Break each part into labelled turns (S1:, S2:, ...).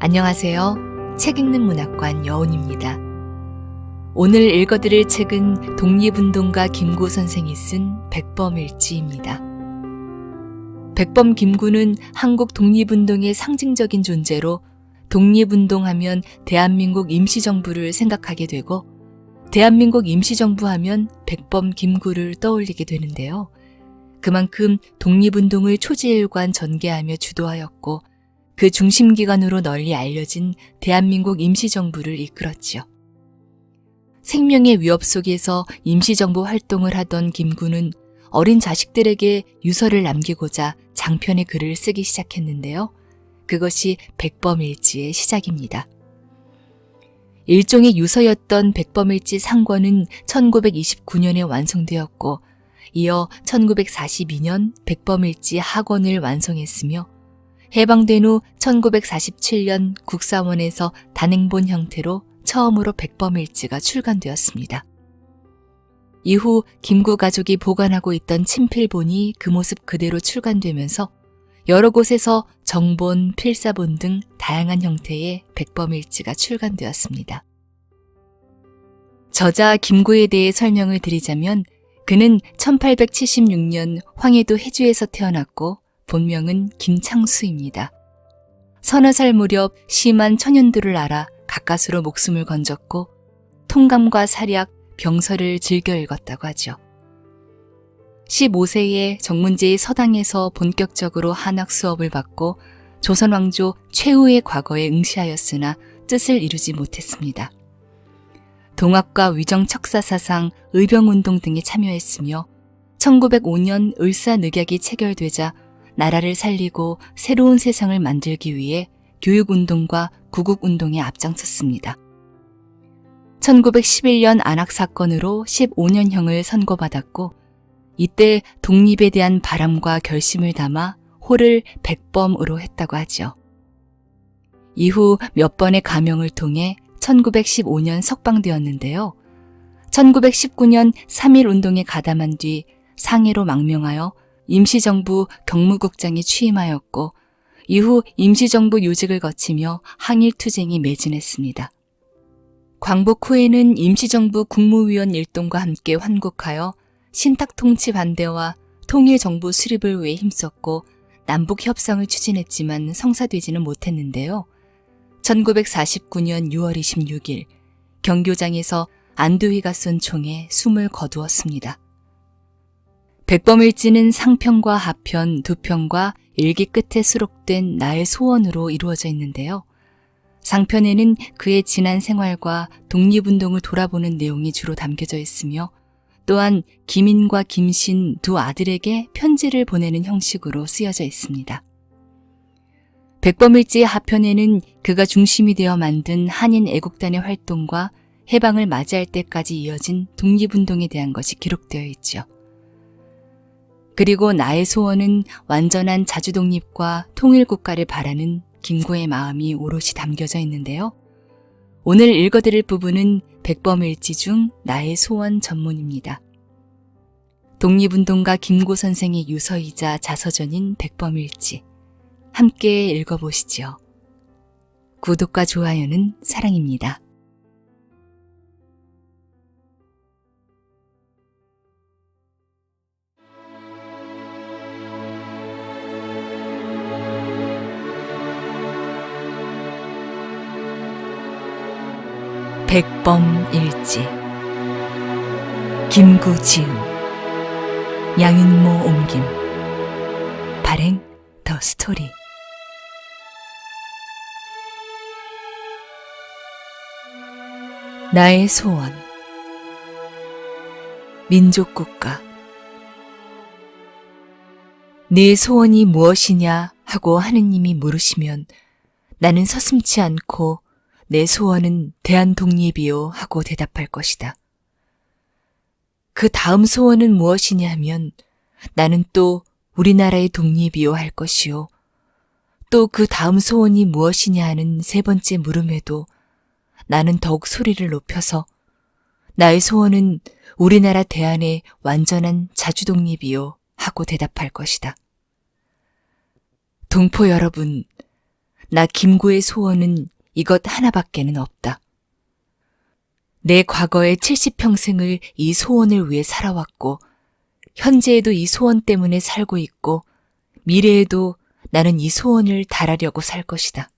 S1: 안녕하세요. 책 읽는 문학관 여운입니다. 오늘 읽어드릴 책은 독립운동가 김구 선생이 쓴 백범일지입니다. 백범 김구는 한국 독립운동의 상징적인 존재로 독립운동하면 대한민국 임시정부를 생각하게 되고 대한민국 임시정부 하면 백범 김구를 떠올리게 되는데요. 그만큼 독립운동을 초지일관 전개하며 주도하였고 그 중심기관으로 널리 알려진 대한민국 임시정부를 이끌었지요. 생명의 위협 속에서 임시정부 활동을 하던 김구는 어린 자식들에게 유서를 남기고자 장편의 글을 쓰기 시작했는데요. 그것이 백범일지의 시작입니다. 일종의 유서였던 백범일지 상권은 1929년에 완성되었고 이어 1942년 백범일지 학원을 완성했으며 해방된 후 1947년 국사원에서 단행본 형태로 처음으로 백범일지가 출간되었습니다. 이후 김구 가족이 보관하고 있던 친필본이 그 모습 그대로 출간되면서 여러 곳에서 정본, 필사본 등 다양한 형태의 백범일지가 출간되었습니다. 저자 김구에 대해 설명을 드리자면 그는 1876년 황해도 해주에서 태어났고 본명은 김창수입니다. 서너 살 무렵 심한 천연두를 앓아 가까스로 목숨을 건졌고 통감과 사략, 병서를 즐겨 읽었다고 하죠. 15세에 정문제의 서당에서 본격적으로 한학 수업을 받고 조선 왕조 최후의 과거에 응시하였으나 뜻을 이루지 못했습니다. 동학과 위정척사사상, 의병운동 등에 참여했으며 1905년 을사늑약이 체결되자 나라를 살리고 새로운 세상을 만들기 위해 교육운동과 구국운동에 앞장섰습니다. 1911년 안학사건으로 15년형을 선고받았고 이때 독립에 대한 바람과 결심을 담아 호를 백범으로 했다고 하죠. 이후 몇 번의 감형을 통해 1915년 석방되었는데요. 1919년 3.1운동에 가담한 뒤 상해로 망명하여 임시정부 경무국장에 취임하였고 이후 임시정부 요직을 거치며 항일투쟁이 매진했습니다. 광복 후에는 임시정부 국무위원 일동과 함께 환국하여 신탁통치 반대와 통일정부 수립을 위해 힘썼고 남북협상을 추진했지만 성사되지는 못했는데요. 1949년 6월 26일 경교장에서 안두희가 쏜 총에 숨을 거두었습니다. 백범일지는 상편과 하편, 두 편과 일기 끝에 수록된 나의 소원으로 이루어져 있는데요. 상편에는 그의 지난 생활과 독립운동을 돌아보는 내용이 주로 담겨져 있으며 또한 김인과 김신 두 아들에게 편지를 보내는 형식으로 쓰여져 있습니다. 백범일지의 하편에는 그가 중심이 되어 만든 한인 애국단의 활동과 해방을 맞이할 때까지 이어진 독립운동에 대한 것이 기록되어 있죠. 그리고 나의 소원은 완전한 자주독립과 통일국가를 바라는 김구의 마음이 오롯이 담겨져 있는데요. 오늘 읽어드릴 부분은 백범일지 중 나의 소원 전문입니다. 독립운동가 김구 선생의 유서이자 자서전인 백범일지. 함께 읽어보시죠. 구독과 좋아요는 사랑입니다. 백범일지 김구 지음 양윤모 옮김 발행 더 스토리 나의 소원 민족국가 네 소원이 무엇이냐 하고 하느님이 물으시면 나는 서슴지 않고 내 소원은 대한독립이요 하고 대답할 것이다. 그 다음 소원은 무엇이냐 하면 나는 또 우리나라의 독립이요 할 것이요. 또 그 다음 소원이 무엇이냐 하는 세 번째 물음에도 나는 더욱 소리를 높여서 나의 소원은 우리나라 대한의 완전한 자주독립이요 하고 대답할 것이다. 동포 여러분, 나 김구의 소원은 이것 하나밖에는 없다. 내 과거의 70평생을 이 소원을 위해 살아왔고, 현재에도 이 소원 때문에 살고 있고, 미래에도 나는 이 소원을 달하려고 살 것이다.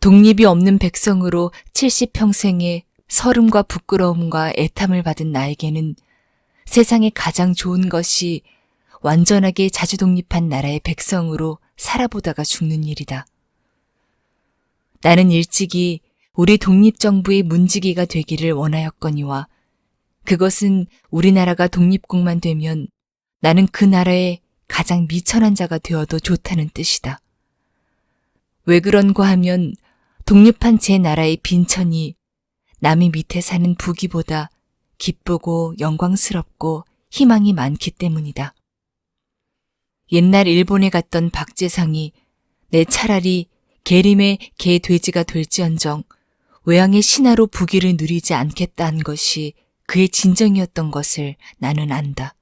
S1: 독립이 없는 백성으로 70평생의 서름과 부끄러움과 애탐을 받은 나에게는 세상에 가장 좋은 것이 완전하게 자주독립한 나라의 백성으로 살아보다가 죽는 일이다. 나는 일찍이 우리 독립정부의 문지기가 되기를 원하였거니와 그것은 우리나라가 독립국만 되면 나는 그 나라의 가장 미천한 자가 되어도 좋다는 뜻이다. 왜 그런가 하면 독립한 제 나라의 빈천이 남의 밑에 사는 부귀보다 기쁘고 영광스럽고 희망이 많기 때문이다. 옛날 일본에 갔던 박재상이 내 차라리 계림의 개 돼지가 될지언정 외양의 신하로 부귀를 누리지 않겠다 한 것이 그의 진정이었던 것을 나는 안다.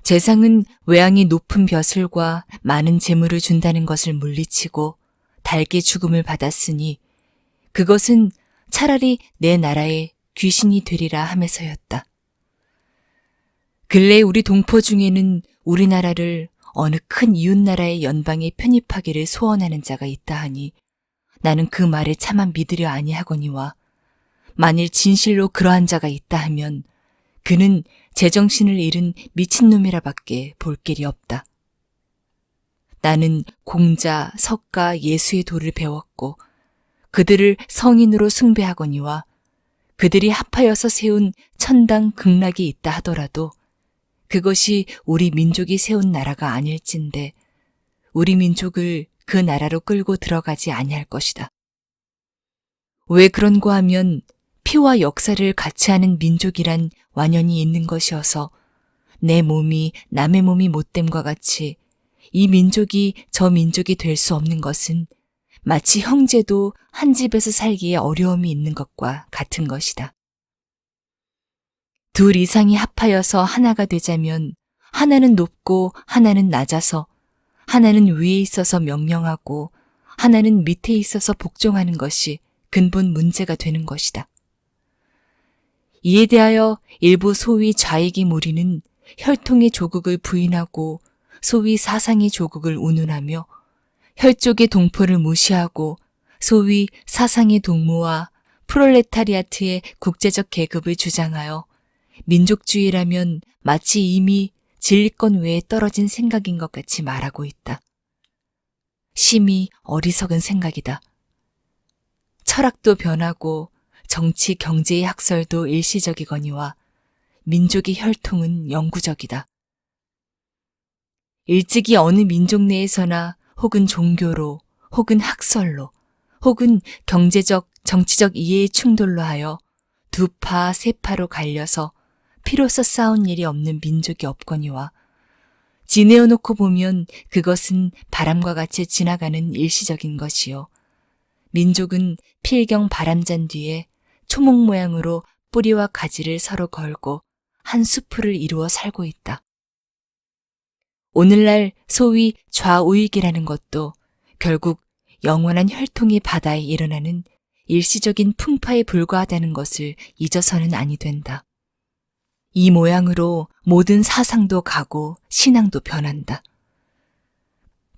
S1: 재상은 외양이 높은 벼슬과 많은 재물을 준다는 것을 물리치고 달게 죽음을 받았으니 그것은 차라리 내 나라의 귀신이 되리라 하면서였다. 근래 우리 동포 중에는 우리나라를 어느 큰 이웃나라의 연방에 편입하기를 소원하는 자가 있다 하니 나는 그 말에 차마 믿으려 아니하거니와 만일 진실로 그러한 자가 있다 하면 그는 제정신을 잃은 미친놈이라밖에 볼 길이 없다. 나는 공자, 석가, 예수의 도를 배웠고 그들을 성인으로 숭배하거니와 그들이 합하여서 세운 천당 극락이 있다 하더라도 그것이 우리 민족이 세운 나라가 아닐진데 우리 민족을 그 나라로 끌고 들어가지 아니할 것이다. 왜 그런가 하면 피와 역사를 같이 하는 민족이란 완연히 있는 것이어서 내 몸이 남의 몸이 못됨과 같이 이 민족이 저 민족이 될 수 없는 것은 마치 형제도 한 집에서 살기에 어려움이 있는 것과 같은 것이다. 둘 이상이 합하여서 하나가 되자면 하나는 높고 하나는 낮아서 하나는 위에 있어서 명령하고 하나는 밑에 있어서 복종하는 것이 근본 문제가 되는 것이다. 이에 대하여 일부 소위 좌익이 무리는 혈통의 조국을 부인하고 소위 사상의 조국을 운운하며 혈족의 동포를 무시하고 소위 사상의 동무와 프롤레타리아트의 국제적 계급을 주장하여 민족주의라면 마치 이미 진리권 외에 떨어진 생각인 것 같이 말하고 있다. 심히 어리석은 생각이다. 철학도 변하고 정치 경제의 학설도 일시적이거니와 민족의 혈통은 영구적이다. 일찍이 어느 민족 내에서나 혹은 종교로 혹은 학설로 혹은 경제적 정치적 이해의 충돌로 하여 두 파, 세 파로 갈려서 피로써 싸운 일이 없는 민족이 없거니와 지내어 놓고 보면 그것은 바람과 같이 지나가는 일시적인 것이요. 민족은 필경 바람잔 뒤에 초목 모양으로 뿌리와 가지를 서로 걸고 한 수풀을 이루어 살고 있다. 오늘날 소위 좌우익이라는 것도 결국 영원한 혈통의 바다에 일어나는 일시적인 풍파에 불과하다는 것을 잊어서는 아니 된다. 이 모양으로 모든 사상도 가고 신앙도 변한다.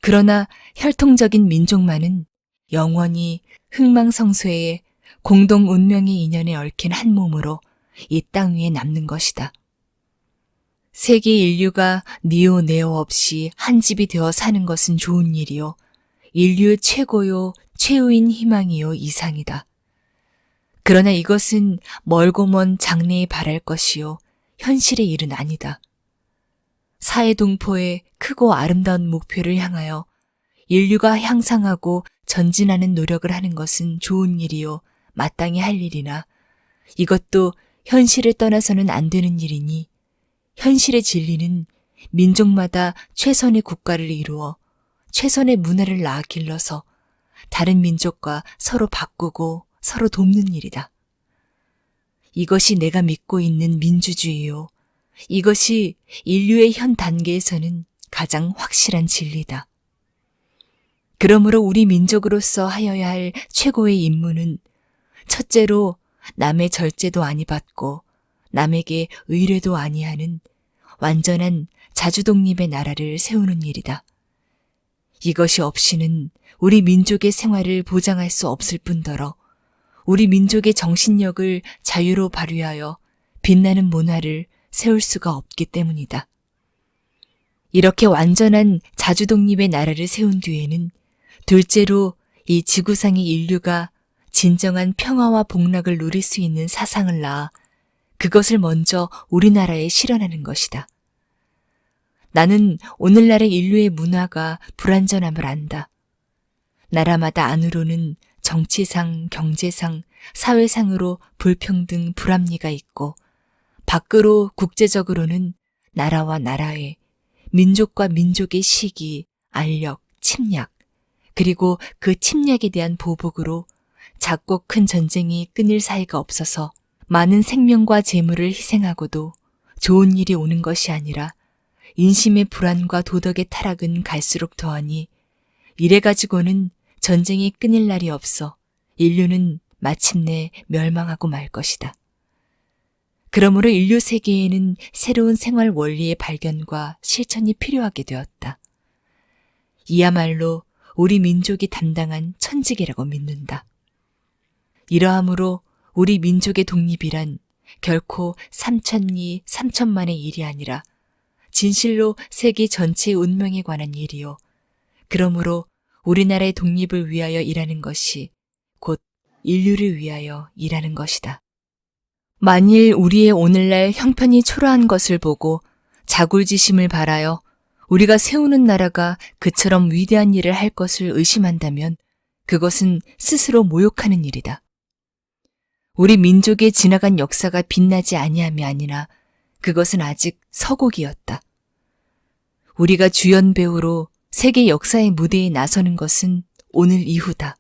S1: 그러나 혈통적인 민족만은 영원히 흥망성쇠의 공동 운명의 인연에 얽힌 한 몸으로 이 땅 위에 남는 것이다. 세계 인류가 니오 네오 없이 한 집이 되어 사는 것은 좋은 일이요. 인류의 최고요, 최후인 희망이요, 이상이다. 그러나 이것은 멀고 먼 장래에 바랄 것이요, 현실의 일은 아니다. 사회동포의 크고 아름다운 목표를 향하여 인류가 향상하고 전진하는 노력을 하는 것은 좋은 일이요, 마땅히 할 일이나 이것도 현실을 떠나서는 안 되는 일이니 현실의 진리는 민족마다 최선의 국가를 이루어 최선의 문화를 낳아 길러서 다른 민족과 서로 바꾸고 서로 돕는 일이다. 이것이 내가 믿고 있는 민주주의요. 이것이 인류의 현 단계에서는 가장 확실한 진리다. 그러므로 우리 민족으로서 하여야 할 최고의 임무는 첫째로 남의 절제도 아니 받고 남에게 의뢰도 아니하는 완전한 자주독립의 나라를 세우는 일이다. 이것이 없이는 우리 민족의 생활을 보장할 수 없을 뿐더러 우리 민족의 정신력을 자유로 발휘하여 빛나는 문화를 세울 수가 없기 때문이다. 이렇게 완전한 자주독립의 나라를 세운 뒤에는 둘째로 이 지구상의 인류가 진정한 평화와 복락을 누릴 수 있는 사상을 낳아 그것을 먼저 우리나라에 실현하는 것이다. 나는 오늘날의 인류의 문화가 불완전함을 안다. 나라마다 안으로는 정치상, 경제상, 사회상으로 불평등, 불합리가 있고 밖으로 국제적으로는 나라와 나라의, 민족과 민족의 시기, 알력, 침략, 그리고 그 침략에 대한 보복으로 작고 큰 전쟁이 끊일 사이가 없어서 많은 생명과 재물을 희생하고도 좋은 일이 오는 것이 아니라 인심의 불안과 도덕의 타락은 갈수록 더하니 이래 가지고는 전쟁이 끊일 날이 없어 인류는 마침내 멸망하고 말 것이다. 그러므로 인류 세계에는 새로운 생활 원리의 발견과 실천이 필요하게 되었다. 이야말로 우리 민족이 담당한 천직이라고 믿는다. 이러함으로 우리 민족의 독립이란 결코 3천리 3천만의 일이 아니라 진실로 세계 전체의 운명에 관한 일이요. 그러므로 우리나라의 독립을 위하여 일하는 것이 곧 인류를 위하여 일하는 것이다. 만일 우리의 오늘날 형편이 초라한 것을 보고 자굴지심을 바라여 우리가 세우는 나라가 그처럼 위대한 일을 할 것을 의심한다면 그것은 스스로 모욕하는 일이다. 우리 민족의 지나간 역사가 빛나지 아니함이 아니라 그것은 아직 서곡이었다. 우리가 주연 배우로 세계 역사의 무대에 나서는 것은 오늘 이후다.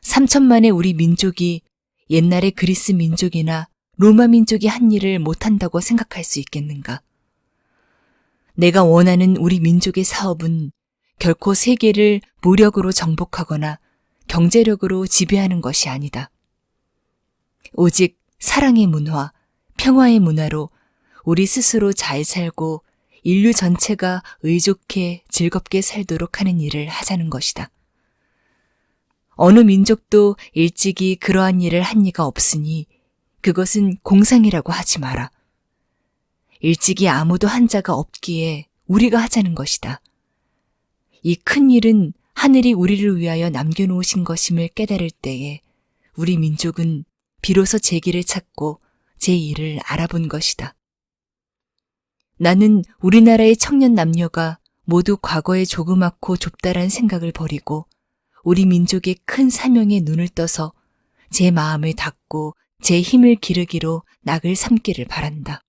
S1: 3천만의 우리 민족이 옛날의 그리스 민족이나 로마 민족이 한 일을 못한다고 생각할 수 있겠는가? 내가 원하는 우리 민족의 사업은 결코 세계를 무력으로 정복하거나 경제력으로 지배하는 것이 아니다. 오직 사랑의 문화, 평화의 문화로 우리 스스로 잘 살고 인류 전체가 의좋게 즐겁게 살도록 하는 일을 하자는 것이다. 어느 민족도 일찍이 그러한 일을 한 이가 없으니 그것은 공상이라고 하지 마라. 일찍이 아무도 한 자가 없기에 우리가 하자는 것이다. 이 큰 일은 하늘이 우리를 위하여 남겨놓으신 것임을 깨달을 때에 우리 민족은 비로소 제 길을 찾고 제 일을 알아본 것이다. 나는 우리나라의 청년 남녀가 모두 과거의 조그맣고 좁다란 생각을 버리고 우리 민족의 큰 사명에 눈을 떠서 제 마음을 닫고 제 힘을 기르기로 낙을 삼기를 바란다.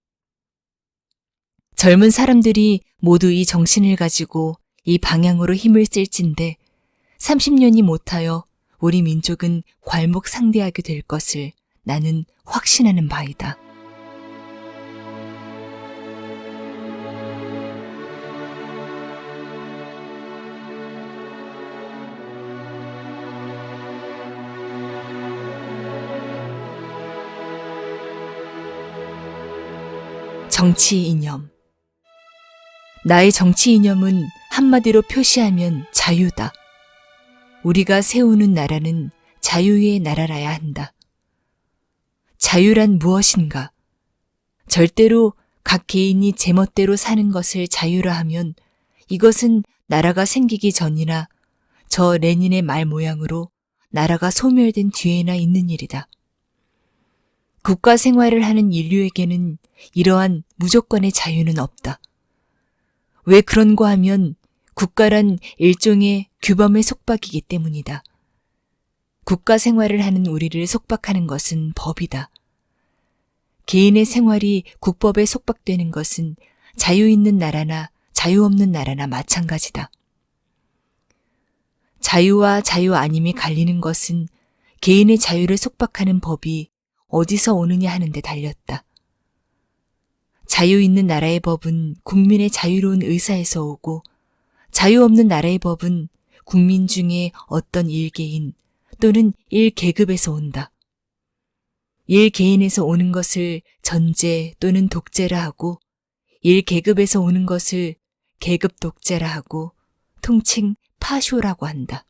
S1: 젊은 사람들이 모두 이 정신을 가지고 이 방향으로 힘을 쓸진데 30년이 못하여 우리 민족은 괄목상대하게 될 것을 나는 확신하는 바이다. 정치 이념. 나의 정치 이념은 한마디로 표시하면 자유다. 우리가 세우는 나라는 자유의 나라라야 한다. 자유란 무엇인가? 절대로 각 개인이 제멋대로 사는 것을 자유라 하면 이것은 나라가 생기기 전이나 저 레닌의 말 모양으로 나라가 소멸된 뒤에나 있는 일이다. 국가 생활을 하는 인류에게는 이러한 무조건의 자유는 없다. 왜 그런가 하면 국가란 일종의 규범의 속박이기 때문이다. 국가 생활을 하는 우리를 속박하는 것은 법이다. 개인의 생활이 국법에 속박되는 것은 자유 있는 나라나 자유 없는 나라나 마찬가지다. 자유와 자유 아님이 갈리는 것은 개인의 자유를 속박하는 법이 어디서 오느냐 하는 데 달렸다. 자유 있는 나라의 법은 국민의 자유로운 의사에서 오고 자유 없는 나라의 법은 국민 중에 어떤 일개인 또는 일계급에서 온다. 일개인에서 오는 것을 전제 또는 독재라 하고 일계급에서 오는 것을 계급 독재라 하고 통칭 파쇼라고 한다.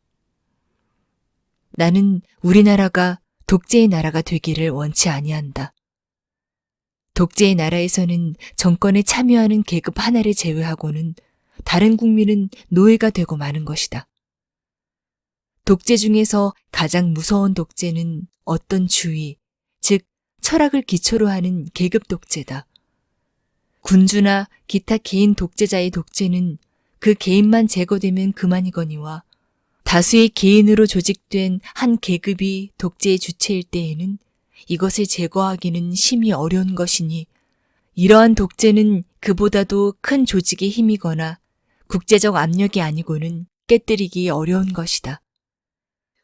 S1: 나는 우리나라가 독재의 나라가 되기를 원치 아니한다. 독재의 나라에서는 정권에 참여하는 계급 하나를 제외하고는 다른 국민은 노예가 되고 마는 것이다. 독재 중에서 가장 무서운 독재는 어떤 주의, 즉 철학을 기초로 하는 계급 독재다. 군주나 기타 개인 독재자의 독재는 그 개인만 제거되면 그만이거니와 다수의 개인으로 조직된 한 계급이 독재의 주체일 때에는 이것을 제거하기는 심히 어려운 것이니 이러한 독재는 그보다도 큰 조직의 힘이거나 국제적 압력이 아니고는 깨뜨리기 어려운 것이다.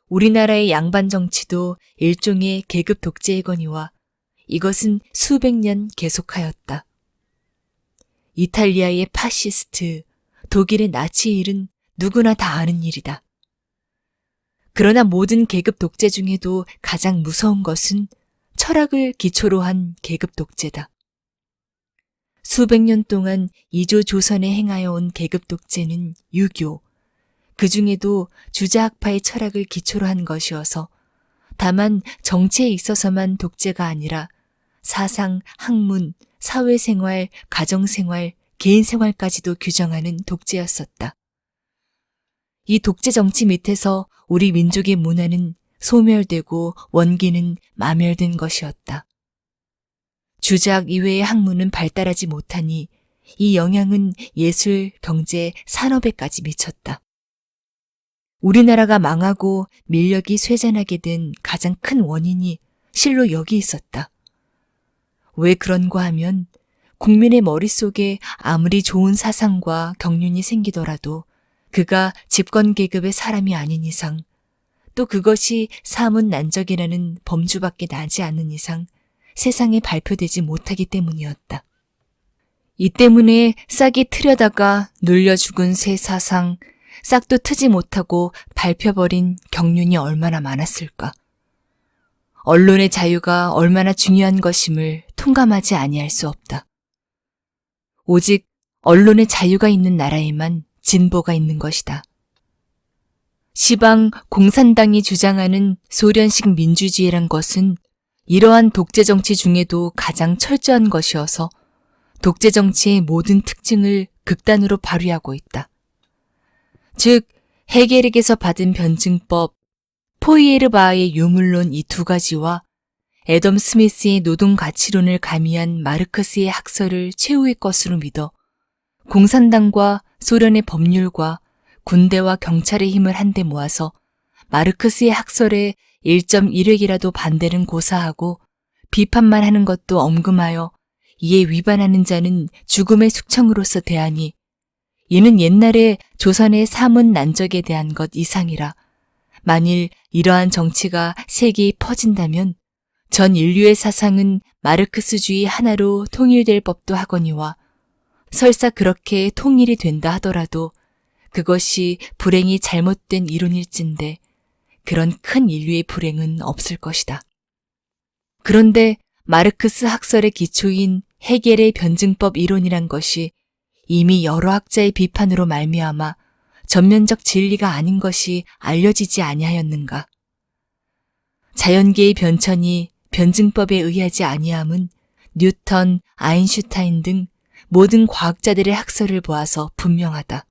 S1: 우리나라의 양반 정치도 일종의 계급 독재이거니와 이것은 수백 년 계속하였다. 이탈리아의 파시스트, 독일의 나치 일은 누구나 다 아는 일이다. 그러나 모든 계급 독재 중에도 가장 무서운 것은 철학을 기초로 한 계급 독재다. 수백 년 동안 이조 조선에 행하여 온 계급 독재는 유교, 그 중에도 주자학파의 철학을 기초로 한 것이어서 다만 정치에 있어서만 독재가 아니라 사상, 학문, 사회생활, 가정생활, 개인생활까지도 규정하는 독재였었다. 이 독재 정치 밑에서 우리 민족의 문화는 소멸되고 원기는 마멸된 것이었다. 주자학 이외의 학문은 발달하지 못하니 이 영향은 예술, 경제, 산업에까지 미쳤다. 우리나라가 망하고 민력이 쇠잔하게 된 가장 큰 원인이 실로 여기 있었다. 왜 그런가 하면 국민의 머릿속에 아무리 좋은 사상과 경륜이 생기더라도 그가 집권계급의 사람이 아닌 이상 또 그것이 사문난적이라는 범주밖에 나지 않는 이상 세상에 발표되지 못하기 때문이었다. 이 때문에 싹이 트려다가 눌려 죽은 새 사상, 싹도 트지 못하고 밟혀버린 경륜이 얼마나 많았을까. 언론의 자유가 얼마나 중요한 것임을 통감하지 아니할 수 없다. 오직 언론의 자유가 있는 나라에만 진보가 있는 것이다. 시방 공산당이 주장하는 소련식 민주주의란 것은 이러한 독재 정치 중에도 가장 철저한 것이어서 독재 정치의 모든 특징을 극단으로 발휘하고 있다. 즉, 헤겔에게서 받은 변증법, 포이에르바흐의 유물론 이 두 가지와 애덤 스미스의 노동가치론을 가미한 마르크스의 학설을 최후의 것으로 믿어 공산당과 소련의 법률과 군대와 경찰의 힘을 한데 모아서 마르크스의 학설에 1.1획이라도 반대는 고사하고 비판만 하는 것도 엄금하여 이에 위반하는 자는 죽음의 숙청으로서 대하니 이는 옛날에 조선의 사문난적에 대한 것 이상이라 만일 이러한 정치가 세계에 퍼진다면 전 인류의 사상은 마르크스주의 하나로 통일될 법도 하거니와 설사 그렇게 통일이 된다 하더라도 그것이 불행이 잘못된 이론일진데 그런 큰 인류의 불행은 없을 것이다. 그런데 마르크스 학설의 기초인 헤겔의 변증법 이론이란 것이 이미 여러 학자의 비판으로 말미암아 전면적 진리가 아닌 것이 알려지지 아니하였는가. 자연계의 변천이 변증법에 의하지 아니함은 뉴턴, 아인슈타인 등 모든 과학자들의 학설을 보아서 분명하다.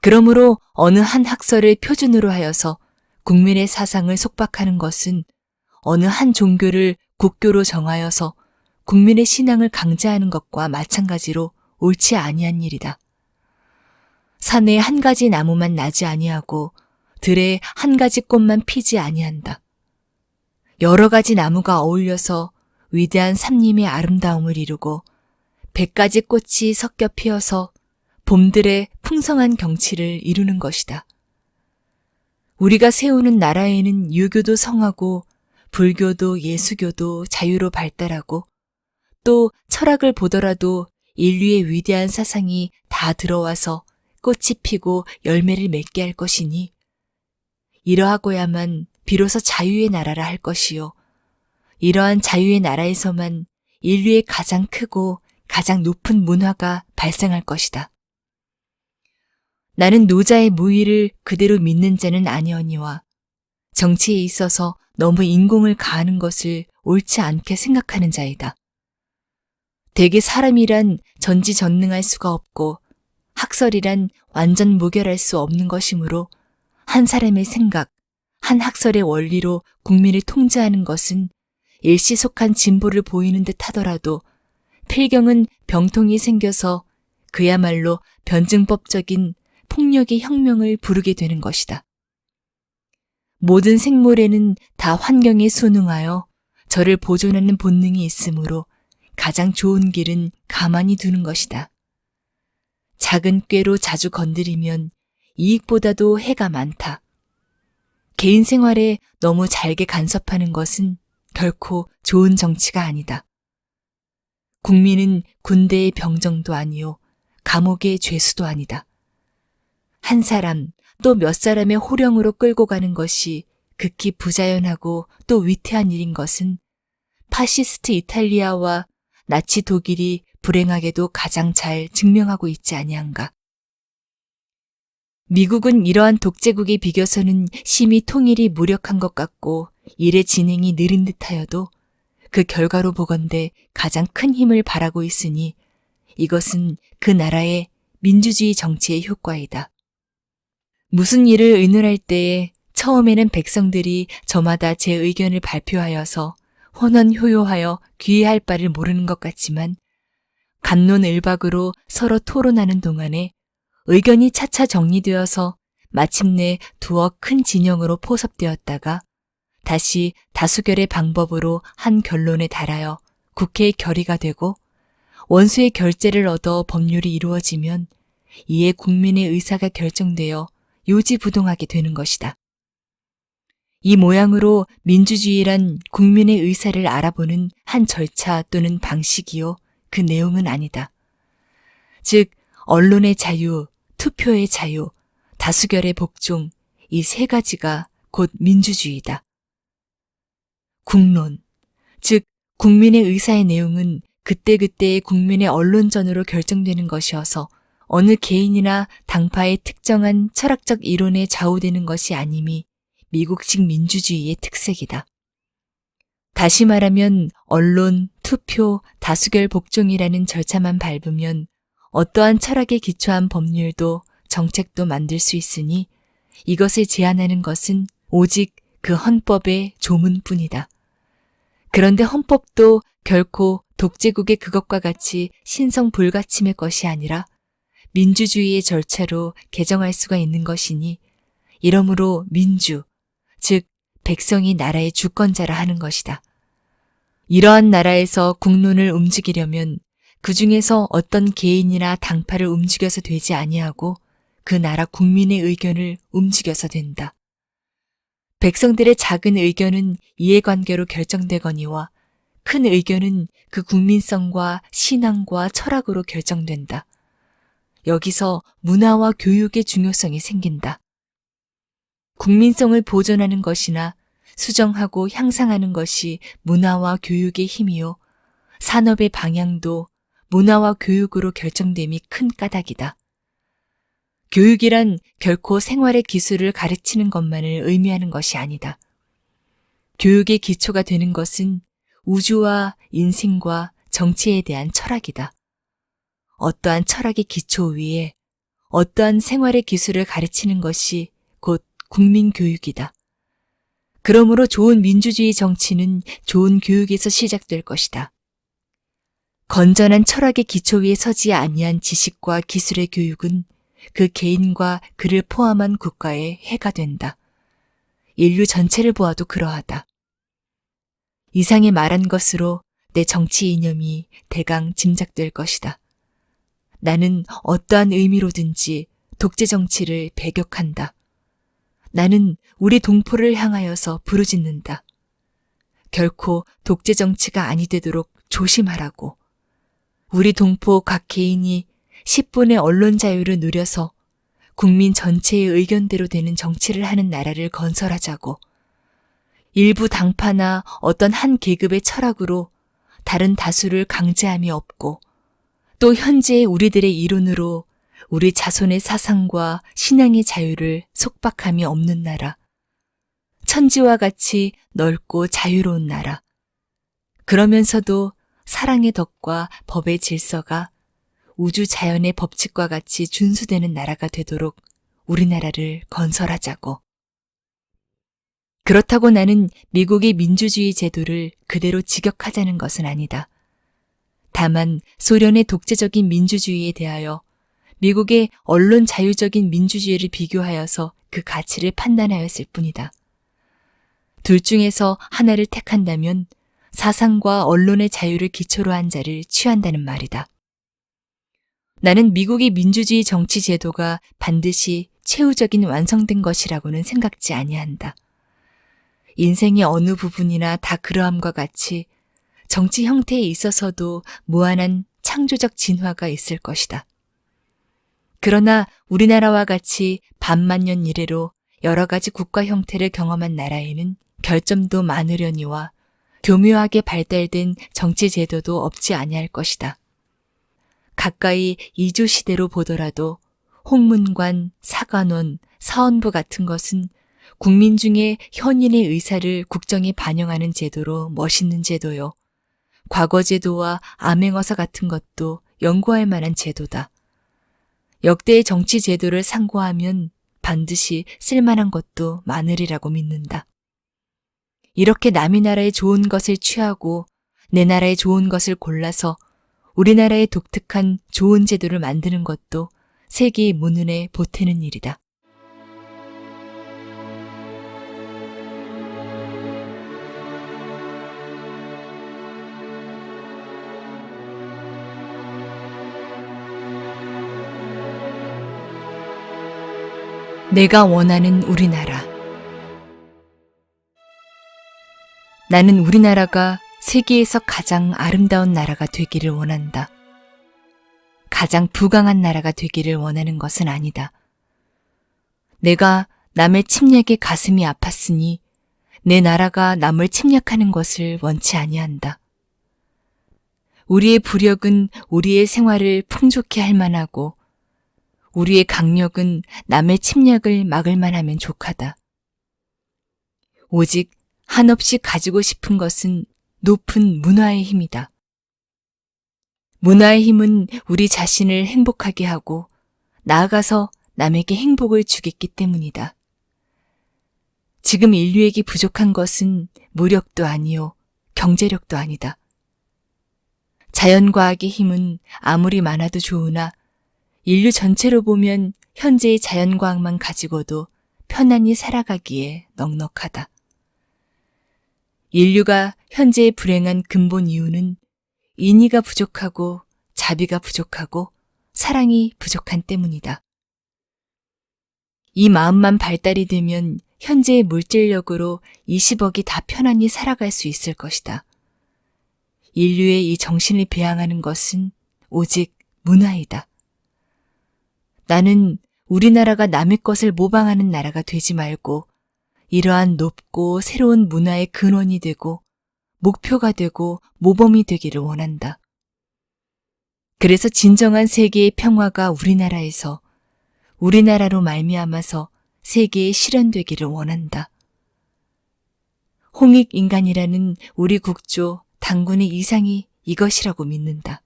S1: 그러므로 어느 한 학설을 표준으로 하여서 국민의 사상을 속박하는 것은 어느 한 종교를 국교로 정하여서 국민의 신앙을 강제하는 것과 마찬가지로 옳지 아니한 일이다. 산에 한 가지 나무만 나지 아니하고 들에 한 가지 꽃만 피지 아니한다. 여러 가지 나무가 어울려서 위대한 삼림의 아름다움을 이루고 100가지 꽃이 섞여 피어서 봄들의 풍성한 경치를 이루는 것이다. 우리가 세우는 나라에는 유교도 성하고 불교도 예수교도 자유로 발달하고 또 철학을 보더라도 인류의 위대한 사상이 다 들어와서 꽃이 피고 열매를 맺게 할 것이니 이러하고야만 비로소 자유의 나라라 할 것이요. 이러한 자유의 나라에서만 인류의 가장 크고 가장 높은 문화가 발생할 것이다. 나는 노자의 무의를 그대로 믿는 자는 아니오니와 정치에 있어서 너무 인공을 가하는 것을 옳지 않게 생각하는 자이다. 대개 사람이란 전지전능할 수가 없고 학설이란 완전 무결할 수 없는 것이므로 한 사람의 생각, 한 학설의 원리로 국민을 통제하는 것은 일시속한 진보를 보이는 듯 하더라도 필경은 병통이 생겨서 그야말로 변증법적인 폭력의 혁명을 부르게 되는 것이다. 모든 생물에는 다 환경에 순응하여 저를 보존하는 본능이 있으므로 가장 좋은 길은 가만히 두는 것이다. 작은 꾀로 자주 건드리면 이익보다도 해가 많다. 개인 생활에 너무 잘게 간섭하는 것은 결코 좋은 정치가 아니다. 국민은 군대의 병정도 아니요, 감옥의 죄수도 아니다. 한 사람 또 몇 사람의 호령으로 끌고 가는 것이 극히 부자연하고 또 위태한 일인 것은 파시스트 이탈리아와 나치 독일이 불행하게도 가장 잘 증명하고 있지 아니한가. 미국은 이러한 독재국에 비교서는 심히 통일이 무력한 것 같고 일의 진행이 느린 듯하여도 그 결과로 보건대 가장 큰 힘을 발하고 있으니 이것은 그 나라의 민주주의 정치의 효과이다. 무슨 일을 의논할 때에 처음에는 백성들이 저마다 제 의견을 발표하여서 혼원효요하여 귀의할 바를 모르는 것 같지만 갑론을박으로 서로 토론하는 동안에 의견이 차차 정리되어서 마침내 두어 큰 진영으로 포섭되었다가 다시 다수결의 방법으로 한 결론에 달하여 국회의 결의가 되고 원수의 결재를 얻어 법률이 이루어지면 이에 국민의 의사가 결정되어 요지부동하게 되는 것이다. 이 모양으로 민주주의란 국민의 의사를 알아보는 한 절차 또는 방식이요, 그 내용은 아니다. 즉, 언론의 자유, 투표의 자유, 다수결의 복종, 이 세 가지가 곧 민주주의다. 국론, 즉 국민의 의사의 내용은 그때그때의 국민의 언론전으로 결정되는 것이어서 어느 개인이나 당파의 특정한 철학적 이론에 좌우되는 것이 아님이 미국식 민주주의의 특색이다. 다시 말하면 언론, 투표, 다수결 복종이라는 절차만 밟으면 어떠한 철학에 기초한 법률도 정책도 만들 수 있으니 이것을 제한하는 것은 오직 그 헌법의 조문뿐이다. 그런데 헌법도 결코 독재국의 그것과 같이 신성불가침의 것이 아니라 민주주의의 절차로 개정할 수가 있는 것이니 이러므로 민주, 즉 백성이 나라의 주권자라 하는 것이다. 이러한 나라에서 국론을 움직이려면 그 중에서 어떤 개인이나 당파를 움직여서 되지 아니하고 그 나라 국민의 의견을 움직여서 된다. 백성들의 작은 의견은 이해관계로 결정되거니와 큰 의견은 그 국민성과 신앙과 철학으로 결정된다. 여기서 문화와 교육의 중요성이 생긴다. 국민성을 보존하는 것이나 수정하고 향상하는 것이 문화와 교육의 힘이요. 산업의 방향도 문화와 교육으로 결정됨이 큰 까닭이다. 교육이란 결코 생활의 기술을 가르치는 것만을 의미하는 것이 아니다. 교육의 기초가 되는 것은 우주와 인생과 정치에 대한 철학이다. 어떠한 철학의 기초 위에 어떠한 생활의 기술을 가르치는 것이 곧 국민교육이다. 그러므로 좋은 민주주의 정치는 좋은 교육에서 시작될 것이다. 건전한 철학의 기초 위에 서지 아니한 지식과 기술의 교육은 그 개인과 그를 포함한 국가에 해가 된다. 인류 전체를 보아도 그러하다. 이상에 말한 것으로 내 정치 이념이 대강 짐작될 것이다. 나는 어떠한 의미로든지 독재 정치를 배격한다. 나는 우리 동포를 향하여서 부르짖는다. 결코 독재 정치가 아니 되도록 조심하라고. 우리 동포 각 개인이 10분의 언론 자유를 누려서 국민 전체의 의견대로 되는 정치를 하는 나라를 건설하자고, 일부 당파나 어떤 한 계급의 철학으로 다른 다수를 강제함이 없고, 또 현재의 우리들의 이론으로 우리 자손의 사상과 신앙의 자유를 속박함이 없는 나라, 천지와 같이 넓고 자유로운 나라, 그러면서도 사랑의 덕과 법의 질서가 우주 자연의 법칙과 같이 준수되는 나라가 되도록 우리나라를 건설하자고. 그렇다고 나는 미국의 민주주의 제도를 그대로 직역하자는 것은 아니다. 다만 소련의 독재적인 민주주의에 대하여 미국의 언론 자유적인 민주주의를 비교하여서 그 가치를 판단하였을 뿐이다. 둘 중에서 하나를 택한다면 사상과 언론의 자유를 기초로 한 자를 취한다는 말이다. 나는 미국의 민주주의 정치 제도가 반드시 최후적인 완성된 것이라고는 생각지 아니한다. 인생의 어느 부분이나 다 그러함과 같이 정치 형태에 있어서도 무한한 창조적 진화가 있을 것이다. 그러나 우리나라와 같이 반만년 이래로 여러 가지 국가 형태를 경험한 나라에는 결점도 많으려니와 교묘하게 발달된 정치 제도도 없지 아니할 것이다. 가까이 이주 시대로 보더라도 홍문관, 사관원, 사원부 같은 것은 국민 중에 현인의 의사를 국정에 반영하는 제도로 멋있는 제도요. 과거 제도와 암행어사 같은 것도 연구할 만한 제도다. 역대의 정치 제도를 상고하면 반드시 쓸만한 것도 많으리라고 믿는다. 이렇게 남의 나라의 좋은 것을 취하고 내 나라의 좋은 것을 골라서 우리나라의 독특한 좋은 제도를 만드는 것도 세계의 문운에 보태는 일이다. 내가 원하는 우리나라. 나는 우리나라가 세계에서 가장 아름다운 나라가 되기를 원한다. 가장 부강한 나라가 되기를 원하는 것은 아니다. 내가 남의 침략에 가슴이 아팠으니 내 나라가 남을 침략하는 것을 원치 아니한다. 우리의 부력은 우리의 생활을 풍족히 할 만하고 우리의 강력은 남의 침략을 막을 만하면 족하다. 오직 한없이 가지고 싶은 것은 높은 문화의 힘이다. 문화의 힘은 우리 자신을 행복하게 하고 나아가서 남에게 행복을 주겠기 때문이다. 지금 인류에게 부족한 것은 무력도 아니요 경제력도 아니다. 자연과학의 힘은 아무리 많아도 좋으나 인류 전체로 보면 현재의 자연과학만 가지고도 편안히 살아가기에 넉넉하다. 인류가 현재의 불행한 근본 이유는 인의가 부족하고 자비가 부족하고 사랑이 부족한 때문이다. 이 마음만 발달이 되면 현재의 물질력으로 20억이 다 편안히 살아갈 수 있을 것이다. 인류의 이 정신을 배양하는 것은 오직 문화이다. 나는 우리나라가 남의 것을 모방하는 나라가 되지 말고 이러한 높고 새로운 문화의 근원이 되고 목표가 되고 모범이 되기를 원한다. 그래서 진정한 세계의 평화가 우리나라에서 우리나라로 말미암아서 세계에 실현되기를 원한다. 홍익인간이라는 우리 국조 당군의 이상이 이것이라고 믿는다.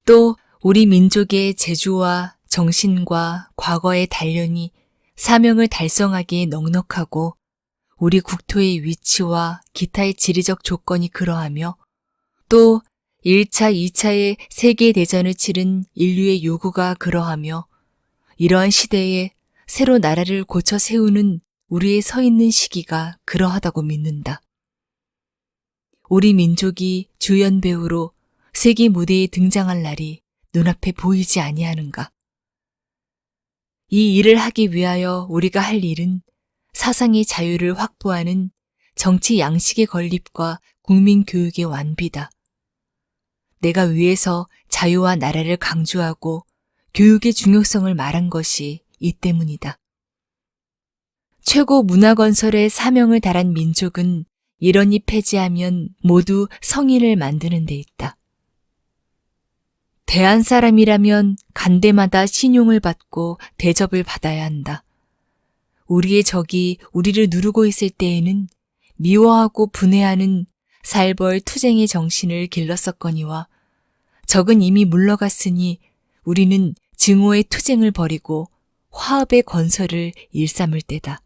S1: 또 우리 민족의 재주와 정신과 과거의 단련이 사명을 달성하기에 넉넉하고 우리 국토의 위치와 기타의 지리적 조건이 그러하며 또 1차, 2차의 세계대전을 치른 인류의 요구가 그러하며 이러한 시대에 새로 나라를 고쳐 세우는 우리의 서 있는 시기가 그러하다고 믿는다. 우리 민족이 주연 배우로 세계 무대에 등장할 날이 눈앞에 보이지 아니하는가. 이 일을 하기 위하여 우리가 할 일은 사상의 자유를 확보하는 정치 양식의 건립과 국민 교육의 완비다. 내가 위에서 자유와 나라를 강조하고 교육의 중요성을 말한 것이 이 때문이다. 최고 문화건설의 사명을 다한 민족은 이러니 폐지하면 모두 성인을 만드는 데 있다. 대한 사람이라면 간대마다 신용을 받고 대접을 받아야 한다. 우리의 적이 우리를 누르고 있을 때에는 미워하고 분해하는 살벌 투쟁의 정신을 길렀었거니와 적은 이미 물러갔으니 우리는 증오의 투쟁을 벌이고 화합의 건설을 일삼을 때다.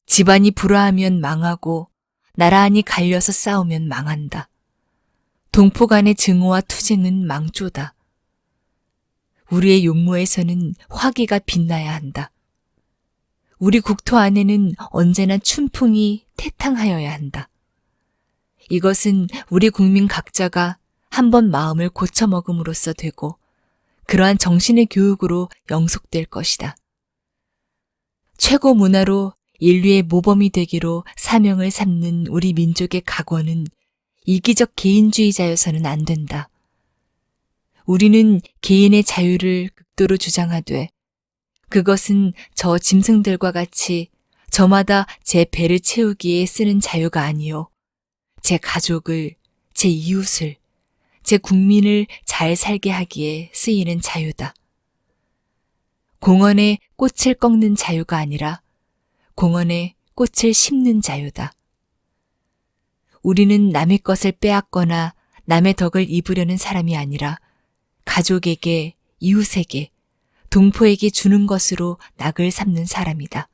S1: 집안이 불화하면 망하고 나라 안이 갈려서 싸우면 망한다. 동포 간의 증오와 투쟁은 망조다. 우리의 용모에서는 화기가 빛나야 한다. 우리 국토 안에는 언제나 춘풍이 태탕하여야 한다. 이것은 우리 국민 각자가 한번 마음을 고쳐먹음으로써 되고 그러한 정신의 교육으로 영속될 것이다. 최고 문화로 인류의 모범이 되기로 사명을 삼는 우리 민족의 각오는 이기적 개인주의자여서는 안 된다. 우리는 개인의 자유를 극도로 주장하되 그것은 저 짐승들과 같이 저마다 제 배를 채우기에 쓰는 자유가 아니요. 제 가족을, 제 이웃을, 제 국민을 잘 살게 하기에 쓰이는 자유다. 공원에 꽃을 꺾는 자유가 아니라 공원에 꽃을 심는 자유다. 우리는 남의 것을 빼앗거나 남의 덕을 입으려는 사람이 아니라 가족에게, 이웃에게, 동포에게 주는 것으로 낙을 삼는 사람이다.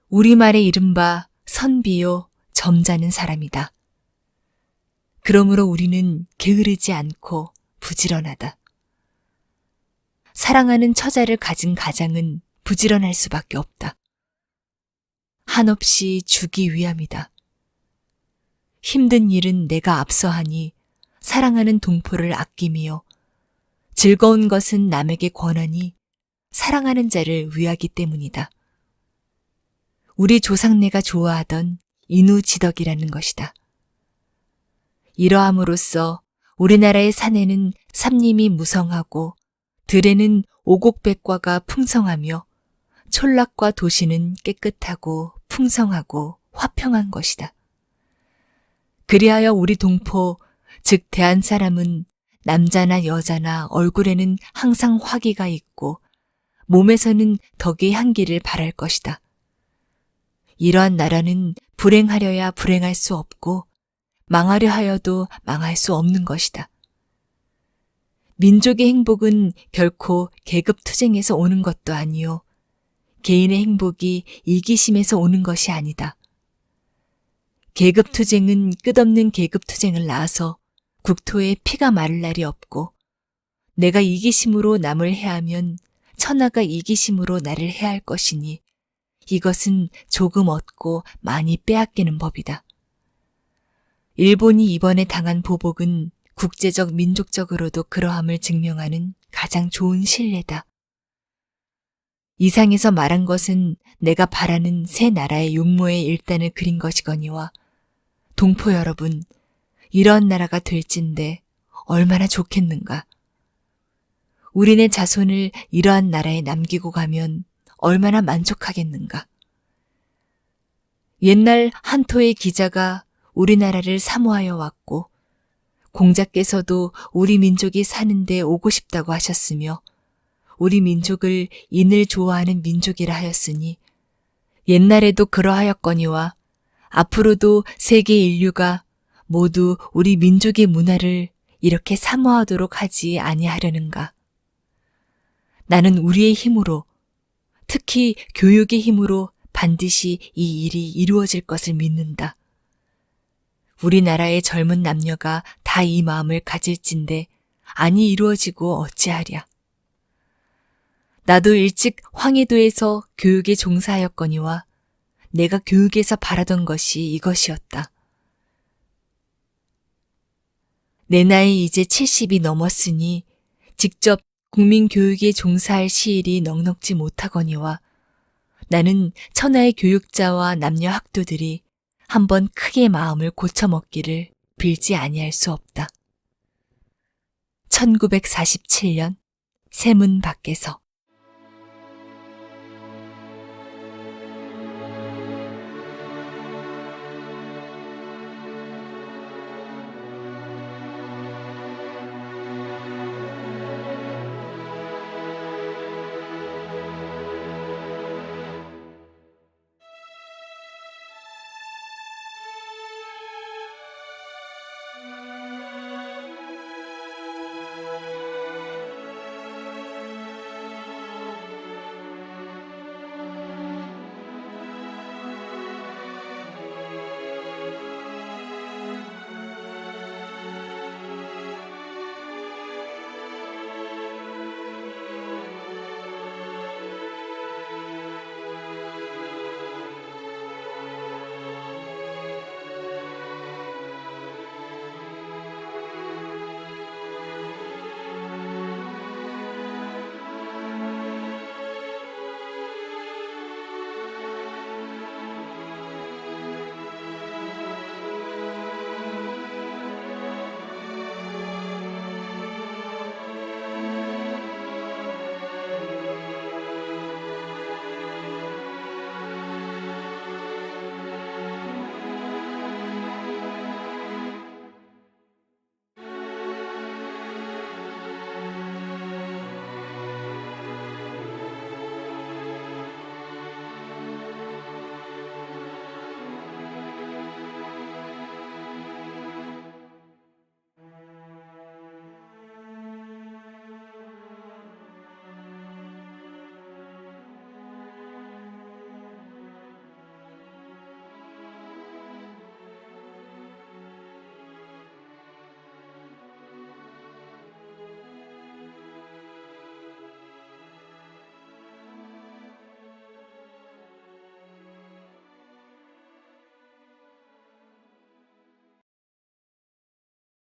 S1: 우리말에 이른바 선비요 점잖은 사람이다. 그러므로 우리는 게으르지 않고 부지런하다. 사랑하는 처자를 가진 가장은 부지런할 수밖에 없다. 한없이 주기 위함이다. 힘든 일은 내가 앞서하니 사랑하는 동포를 아끼며 즐거운 것은 남에게 권하니 사랑하는 자를 위하기 때문이다. 우리 조상네가 좋아하던 인우지덕이라는 것이다. 이러함으로써 우리나라의 산에는 삼림이 무성하고 들에는 오곡백과가 풍성하며 촌락과 도시는 깨끗하고 풍성하고 화평한 것이다. 그리하여 우리 동포, 즉 대한 사람은 남자나 여자나 얼굴에는 항상 화기가 있고 몸에서는 덕의 향기를 발할 것이다. 이러한 나라는 불행하려야 불행할 수 없고 망하려 하여도 망할 수 없는 것이다. 민족의 행복은 결코 계급투쟁에서 오는 것도 아니요. 개인의 행복이 이기심에서 오는 것이 아니다. 계급투쟁은 끝없는 계급투쟁을 낳아서 국토에 피가 마를 날이 없고 내가 이기심으로 남을 해하면 천하가 이기심으로 나를 해할 것이니 이것은 조금 얻고 많이 빼앗기는 법이다. 일본이 이번에 당한 보복은 국제적 민족적으로도 그러함을 증명하는 가장 좋은 신뢰다. 이상에서 말한 것은 내가 바라는 새 나라의 용모의 일단을 그린 것이거니와 동포 여러분, 이런 나라가 될진데 얼마나 좋겠는가. 우리네 자손을 이러한 나라에 남기고 가면 얼마나 만족하겠는가. 옛날 한토의 기자가 우리나라를 사모하여 왔고 공자께서도 우리 민족이 사는데 오고 싶다고 하셨으며 우리 민족을 인을 좋아하는 민족이라 하였으니 옛날에도 그러하였거니와 앞으로도 세계 인류가 모두 우리 민족의 문화를 이렇게 사모하도록 하지 아니하려는가. 나는 우리의 힘으로, 특히 교육의 힘으로 반드시 이 일이 이루어질 것을 믿는다. 우리나라의 젊은 남녀가 다 이 마음을 가질진데 아니 이루어지고 어찌하랴. 나도 일찍 황해도에서 교육에 종사하였거니와 내가 교육에서 바라던 것이 이것이었다. 내 나이 이제 70이 넘었으니 직접 국민교육에 종사할 시일이 넉넉지 못하거니와 나는 천하의 교육자와 남녀 학도들이 한번 크게 마음을 고쳐먹기를 빌지 아니할 수 없다. 1947년 세문 밖에서.